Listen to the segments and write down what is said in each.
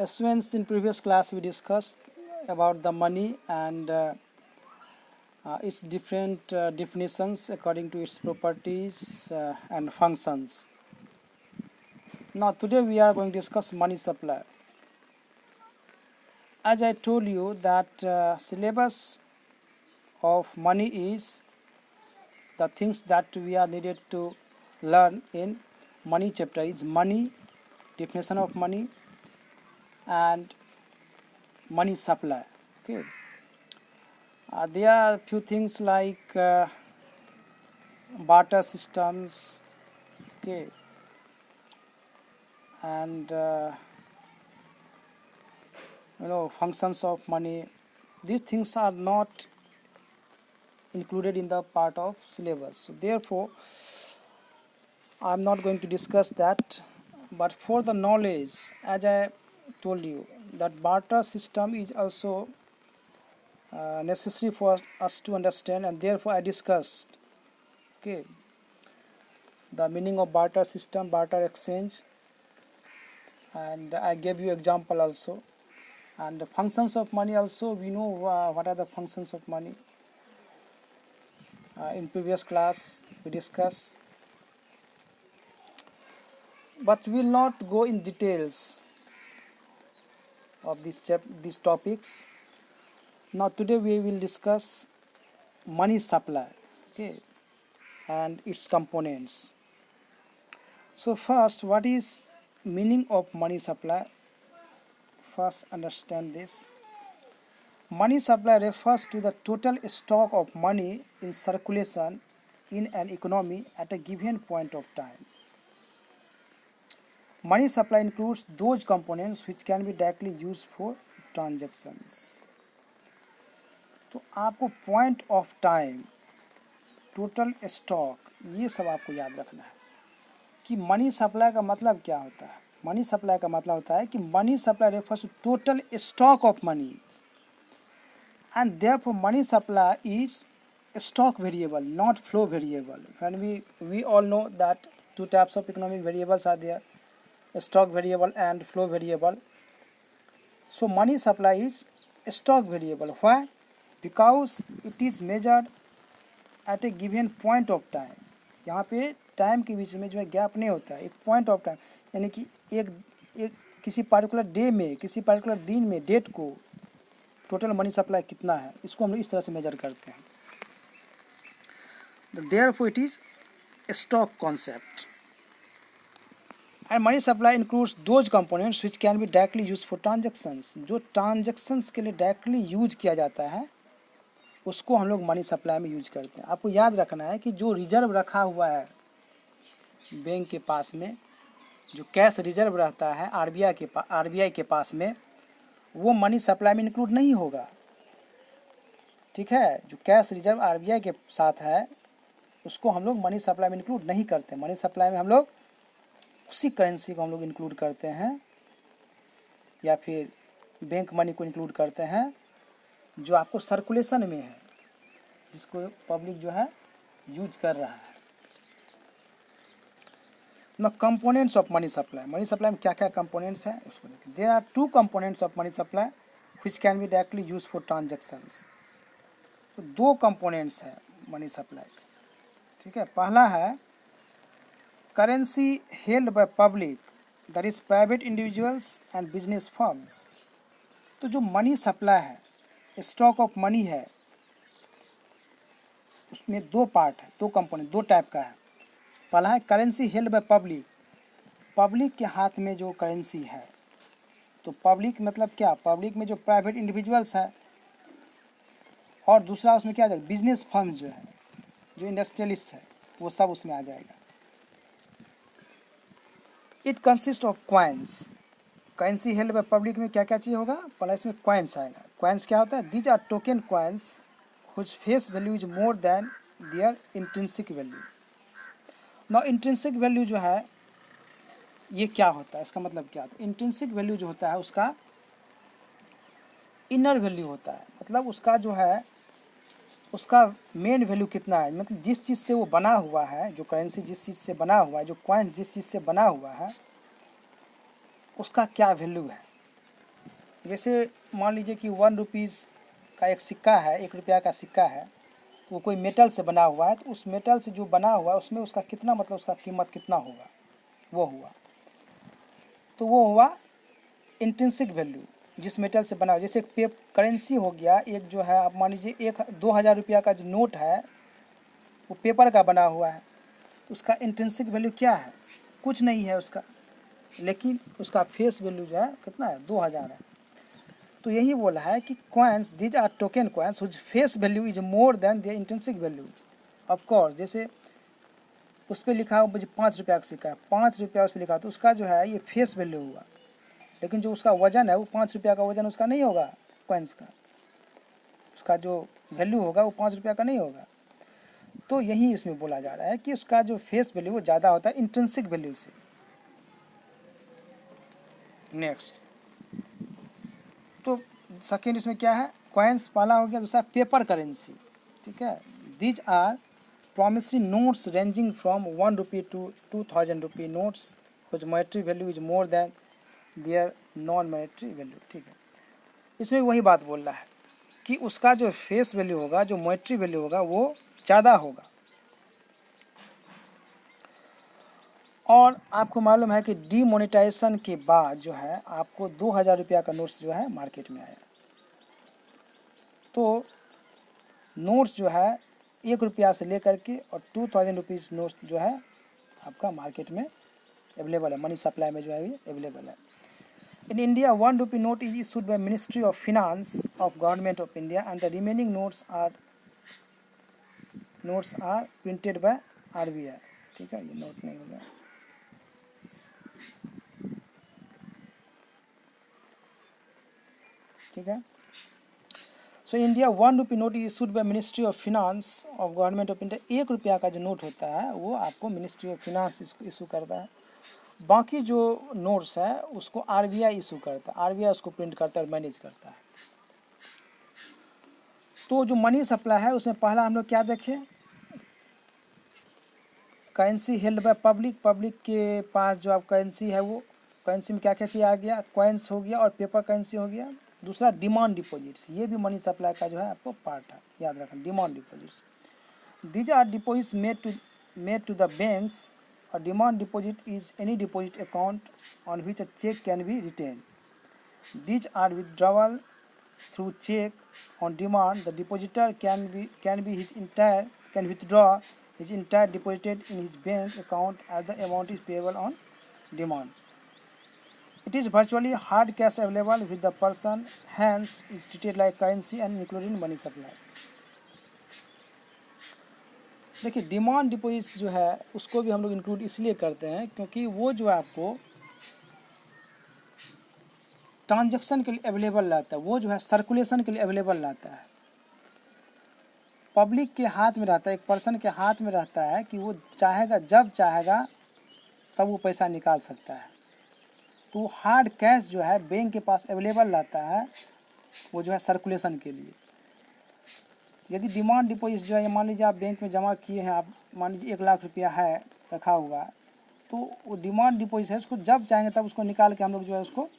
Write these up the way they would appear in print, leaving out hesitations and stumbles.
Students, in previous class we discussed about the money and its different definitions according to its properties and functions. Now today we are going to discuss money supply. As I told you that syllabus of money is the things that we are needed to learn in money chapter is money, definition of money and money supply. Okay. There are few things like barter systems, okay, and functions of money. These things are not included in the part of syllabus. So therefore, I am not going to discuss that. But for the knowledge, as I told you, that barter system is also necessary for us to understand, and therefore I discussed, okay, the meaning of barter system, barter exchange, and I gave you example also. And the functions of money also, we know what are the functions of money. In previous class we discussed, but we will not go in details of these topics. Now today we will discuss money supply, okay, and its components. So first, what is meaning of money supply? First understand this. Money supply refers to the total stock of money in circulation in an economy at a given point of time. Money supply includes those components which can be directly used for transactions. तो आपको point of time, total stock, ये सब आपको याद रखना है कि money supply का मतलब क्या होता है. मनी सप्लाई का मतलब होता है कि money supply refers to total stock of money and therefore money supply is stock variable, not flow variable. And we all know that two types of economic variables are there, stock variable and flow variable. So money supply is stock variable. Why? Because it is measured at a given point of time. यहाँ पे time के बीच में जो है gap नहीं होता है, एक पॉइंट ऑफ टाइम, यानी कि एक किसी पार्टिकुलर डे में, किसी पार्टिकुलर दिन में, डेट को टोटल मनी सप्लाई कितना है, इसको हम लोग इस तरह से मेजर करते हैं. Therefore it is a stock concept. And money supply includes those components which can be directly used for transactions. जो ट्रांजेक्शन्स के लिए डायरेक्टली यूज किया जाता है उसको हम लोग मनी सप्लाई में यूज करते हैं. आपको याद रखना है कि जो रिजर्व रखा हुआ है बैंक के पास में, जो कैश रिजर्व रहता है आरबीआई के पास में, वो मनी सप्लाई में इंक्लूड नहीं होगा. ठीक है, जो कैश रिजर्व आरबीआई के साथ है उसको हम लोग मनी सप्लाई में इंक्लूड नहीं करते. मनी सप्लाई में हम लोग उसी करेंसी को हम लोग इंक्लूड करते हैं या फिर बैंक मनी को इंक्लूड करते हैं जो आपको सर्कुलेशन में है, जिसको पब्लिक जो है यूज कर रहा है. ना components of money supply. Money supply में क्या क्या कंपोनेंट्स हैं उसको देखिए. There are two components of money supply which can be directly use for transactions. तो दो कंपोनेंट्स हैं मनी सप्लाई. ठीक है, पहला है currency held by public, that is private individuals and business firms. तो जो मनी सप्लाई है, स्टॉक ऑफ मनी है, उसमें दो पार्ट है, दो कंपोनेंट, दो टाइप का है. पहला है currency held by public. Public के हाथ में जो करेंसी है, तो पब्लिक मतलब क्या, पब्लिक में जो प्राइवेट इंडिविजुअल्स है, और दूसरा उसमें क्या आ जाएगा, बिजनेस फर्म जो है, जो इंडस्ट्रियलिस्ट है, वो सब उसमें आ जाएगा. It consist of coins. Currency held by public में क्या क्या चीज़ होगा, पहला इसमें क्वाइंस आएगा. क्वाइंस क्या होता है, these are token coins which face value is more than their intrinsic value. Now intrinsic value जो है ये क्या होता है, इसका मतलब क्या होता है. इंट्रिंसिक वैल्यू जो होता है उसका इनर वैल्यू होता है, मतलब उसका जो है उसका मेन वैल्यू कितना है, मतलब जिस चीज़ से वो बना हुआ है, जो करेंसी जिस चीज़ से बना हुआ है, जो कॉइन जिस चीज़ से बना हुआ है, उसका क्या वैल्यू है. जैसे मान लीजिए कि 1 रुपीज़ का एक सिक्का है, 1 रुपया का सिक्का है, तो वो कोई मेटल से बना हुआ है, तो उस मेटल से जो बना हुआ है उसमें उसका कितना मतलब उसका कीमत कितना होगा, वो हुआ। तो वो हुआ इंट्रिंसिक वैल्यू, जिस मेटल से बना हुआ। जैसे एक पे करेंसी हो गया, एक जो है आप मान लीजिए 2000 रुपया का जो नोट है वो पेपर का बना हुआ है, तो उसका इंट्रिंसिक वैल्यू क्या है, कुछ नहीं है उसका, लेकिन उसका फेस वैल्यू जो है कितना है, 2000 है। तो यही बोला है कि coins, these are token coins whose face value is more than their intrinsic value. Of course, जैसे उस पर लिखा हो मुझे 5 रुपया का सिक्का है, 5 रुपया उस पर लिखा, तो उसका जो है ये फेस वैल्यू हुआ, लेकिन जो उसका वजन है वो 5 रुपया का वजन उसका नहीं होगा कॉइन्स का, उसका जो वैल्यू होगा वो 5 रुपया का नहीं होगा। तो यही इसमें बोला जा रहा है कि उसका जो फेस वैल्यू वो ज़्यादा होता है इंट्रिंसिक वैल्यू से। नेक्स्ट, तो सेकेंड इसमें क्या है, कॉइन्स पहला हो गया, दूसरा पेपर करेंसी। ठीक है, these are promissory notes ranging from 1 rupee to 2000 rupee notes whose monetary value is more than their non monetary value। ठीक है, इसमें वही बात बोल रहा है कि उसका जो फेस वैल्यू होगा, जो मॉनेटरी वैल्यू होगा वो ज़्यादा होगा। और आपको मालूम है कि डीमोनेटाइजेशन के बाद जो है आपको 2000 रुपया का नोट्स जो है मार्केट में आया, तो नोट्स जो है 1 रुपया से लेकर के और 2000 रुपीज़ नोट्स जो है आपका मार्केट में अवेलेबल है, मनी सप्लाई में जो है ये अवेलेबल है। In India 1 rupee note is issued by Ministry of Finance of Government of India and the remaining notes are printed by RBI। ठीक है, ये नोट नहीं होगा। ठीक है, so India 1 rupee note is issued by Ministry of Finance of Government of India. 1 रुपया का जो नोट होता है वो आपको मिनिस्ट्री ऑफ फिनांस इसको इशू करता है। बाकी जो नोट्स है उसको RBI इशू करता है, RBI उसको प्रिंट करता है और मैनेज करता है। तो जो मनी सप्लाई है उसमें पहला हम लोग क्या देखें, currency held by public. Public के पास जो आप करेंसी है वो करेंसी में क्या क्या चीज़ आ गया, कॉइन्स हो गया और पेपर करेंसी हो गया। दूसरा डिमांड डिपॉजिट्स, ये भी मनी सप्लाई का जो है आपको पार्ट है, याद रखना demand deposits. These are deposits made to the banks. A demand deposit is any deposit account on which a check can be retained. These are withdrawal through check on demand. The depositor can withdraw his entire deposited in his bank account as the amount is payable on demand. It is virtually hard cash available with the person, hence is treated like currency and included in money supply. देखिए, demand deposit जो है उसको भी हम लोग include इसलिए करते हैं क्योंकि वो जो है आपको ट्रांजैक्शन के लिए अवेलेबल रहता है, वो जो है सर्कुलेशन के लिए अवेलेबल रहता है, पब्लिक के हाथ में रहता है, एक पर्सन के हाथ में रहता है कि वो चाहेगा जब चाहेगा तब वो पैसा निकाल सकता है। तो हार्ड कैश जो है बैंक के पास अवेलेबल रहता है, वो जो है सर्कुलेशन के लिए। यदि डिमांड डिपॉजिट जो है, मान लीजिए आप बैंक में जमा किए हैं, आप मान लीजिए 1 लाख रुपया है रखा हुआ, तो वो डिमांड डिपॉजिट है, उसको जब चाहेंगे तब उसको निकाल के हम लोग जो है उसको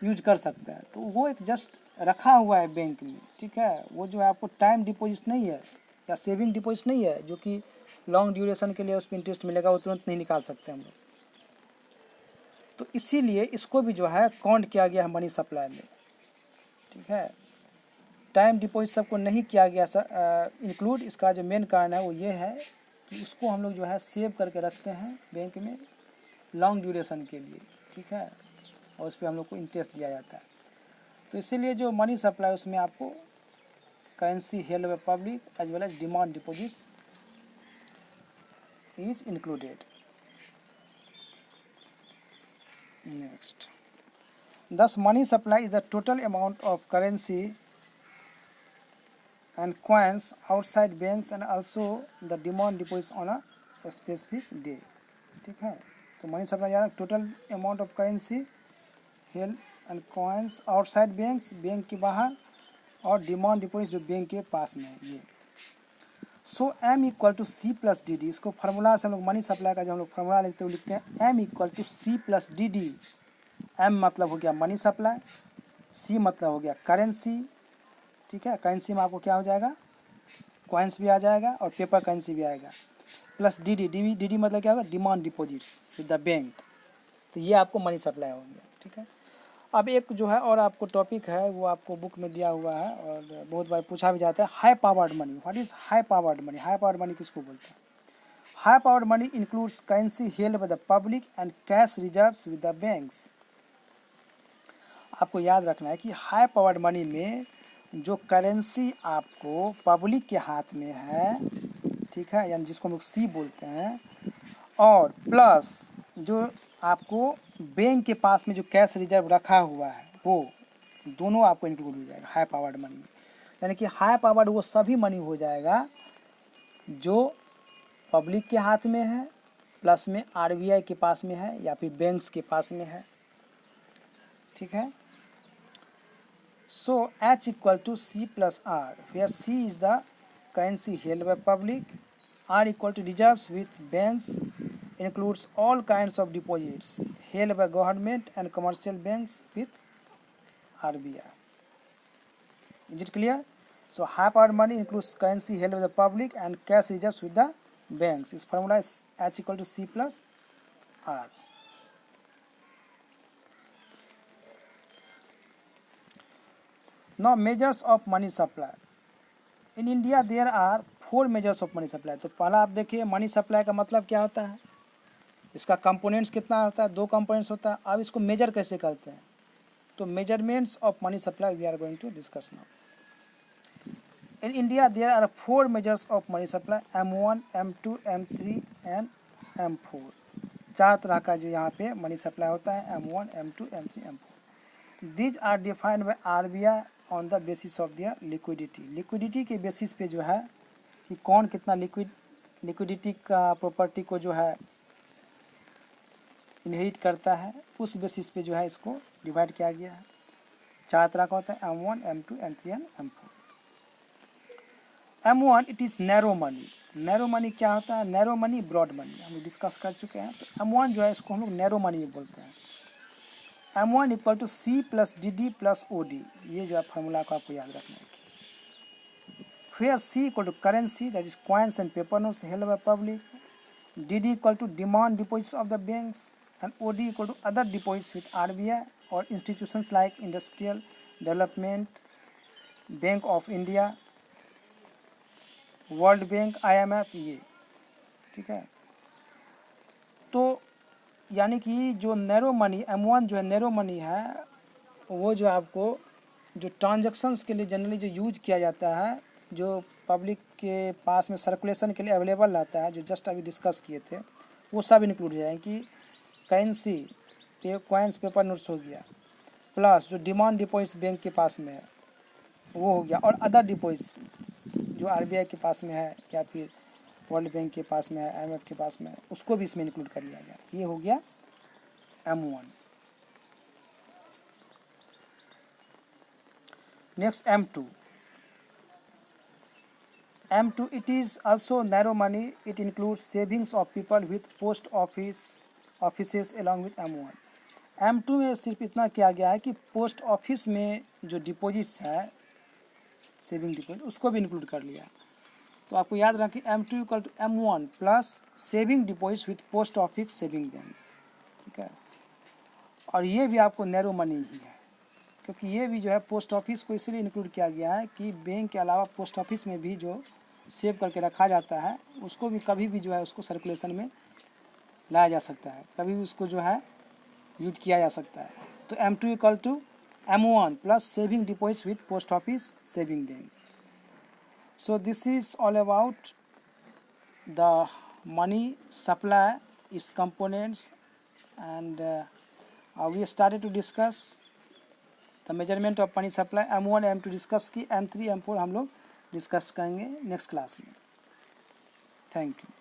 यूज कर सकते हैं। तो वो एक जस्ट रखा हुआ है बैंक में। ठीक है, वो जो है आपको टाइम डिपॉजिट नहीं है या सेविंग डिपॉजिट नहीं है जो कि लॉन्ग ड्यूरेशन के लिए उस पर इंटरेस्ट मिलेगा, वो तुरंत नहीं निकाल सकते हम लोग। तो इसीलिए इसको भी जो है काउंट किया गया है मनी सप्लाई में। ठीक है, टाइम डिपॉजिट सबको नहीं किया गया इंक्लूड। इसका जो मेन कारण है वो ये है कि उसको हम लोग जो है सेव करके रखते हैं बैंक में लॉन्ग ड्यूरेशन के लिए। ठीक है, और उस पर हम लोग को इंटरेस्ट दिया जाता है। तो इसीलिए जो मनी सप्लाई उसमें आपको currency held by public as well as demand deposits is included. Next, thus money supply is the total amount of currency and coins outside banks and also the demand deposits on a specific day। ठीक है, तो money supply यार total amount of currency held and coins outside banks, bank के बाहर, और demand deposit जो bank के पास में है ये। सो M इक्वल टू C+DD, इसको फार्मूला से हम लोग मनी सप्लाई का जो हम लोग फार्मूला लिखते हैं M equal to C+DD। M मतलब हो गया मनी सप्लाई, सी मतलब हो गया करेंसी, ठीक है, करेंसी में आपको क्या हो जाएगा, कॉइन्स भी आ जाएगा और पेपर करेंसी भी आएगा, प्लस डी डी मतलब क्या होगा, demand deposits with the bank. तो ये आपको मनी सप्लाई हो गया, ठीक है। अब एक जो है और आपको टॉपिक है वो आपको बुक में दिया हुआ है और बहुत बार पूछा भी जाता है, high powered money. What is high powered money? High powered money किसको बोलते हैं? High powered money includes currency held by the public and cash reserves with the banks. आपको याद रखना है कि हाई पावर्ड मनी में जो करेंसी आपको पब्लिक के हाथ में है, ठीक है, यानी जिसको हम लोग सी बोलते हैं, और प्लस जो आपको बैंक के पास में जो कैश रिजर्व रखा हुआ है वो दोनों आपको इंक्लूड हो जाएगा हाई पावर्ड मनी में। यानी कि हाई पावर्ड वो सभी मनी हो जाएगा जो पब्लिक के हाथ में है, प्लस में आरबीआई के पास में है या फिर बैंक्स के पास में है, ठीक है। So H equal to C plus R, where C is the currency held by public, R equal to reserves with banks, includes all kinds of deposits held by government and commercial banks with RBI. Is it clear? So high powered money includes currency held by the public and cash reserves with the banks. Its formula is H equal to C plus R. Now measures of money supply. In India there are 4 measures of money supply. तो पहला आप देखिए money supply का मतलब क्या होता है, इसका कंपोनेंट्स कितना होता है, 2 कंपोनेंट्स होता है। अब इसको मेजर कैसे करते हैं, तो measurements of money supply we are going to discuss now. In India there are 4 measures of money supply, M1, M2, M3 and M4। 4 तरह का जो यहाँ पे मनी सप्लाई होता है, M1, M2, M3, M4। These are defined by RBI on the basis of their liquidity. Liquidity के basis पे जो है कि कौन कितना लिक्विडिटी का प्रॉपर्टी को जो है इनहेरिट करता है, उस बेसिस पे जो है इसको डिवाइड किया गया है। 4 तरह का होता है, M1, M2, M3 and M4। M1 it is narrow money. Narrow money क्या होता है, नैरो मनी ब्रॉड मनी हम लोग डिस्कस कर चुके हैं। तो M1 जो है इसको हम लोग नैरो मनी बोलते हैं। M1 equal to C plus DD plus OD, ये जो है फार्मूला को आपको याद रखना है। Where C equal to currency that is coins and paper notes held by public, DD equal to demand deposits of the banks, and OD equal to other deposits with RBI or institutions like Industrial Development Bank of India, World Bank, IMF, ये ठीक है। तो यानी कि जो narrow money M1 जो है narrow money है, वो जो आपको जो ट्रांजैक्शंस के लिए जनरली जो यूज किया जाता है, जो पब्लिक के पास में सर्कुलेशन के लिए अवेलेबल रहता है, जो जस्ट अभी डिस्कस किए थे, वो सब इंक्लूड हो जाएंगे। कि करेंसी कॉइन्स पेपर नोट्स हो गया, प्लस जो डिमांड डिपॉजिट बैंक के पास में है वो हो गया, और अदर डिपॉजिट जो RBI के पास में है या फिर वर्ल्ड बैंक के पास में है, IMF के पास में है, उसको भी इसमें इंक्लूड कर लिया गया। ये हो गया M1। Next M2। M2 it is also narrow money. It includes savings of people with post offices along with M1। M2 में सिर्फ इतना किया गया है कि पोस्ट ऑफिस में जो डिपॉजिट्स है, सेविंग डिपॉजिट, उसको भी इंक्लूड कर लिया। तो आपको याद रखें M2 equal to M1 plus saving deposits with post office saving banks, ठीक है। और ये भी आपको नैरो मनी ही है, क्योंकि ये भी जो है पोस्ट ऑफिस को इसलिए इंक्लूड किया गया है कि बैंक के अलावा पोस्ट ऑफिस में भी जो सेव करके रखा जाता है, उसको भी कभी भी जो है उसको सर्कुलेशन में लाया जा सकता है, कभी भी उसको जो है यूज किया जा सकता है। तो M2 equal to M1 plus saving deposits with post office saving banks. So this is all about the money supply, its components, and we started to discuss the measurement of money supply. M1 M2 discuss की, M3 M4 हम लोग discuss करेंगे next class में। Thank you.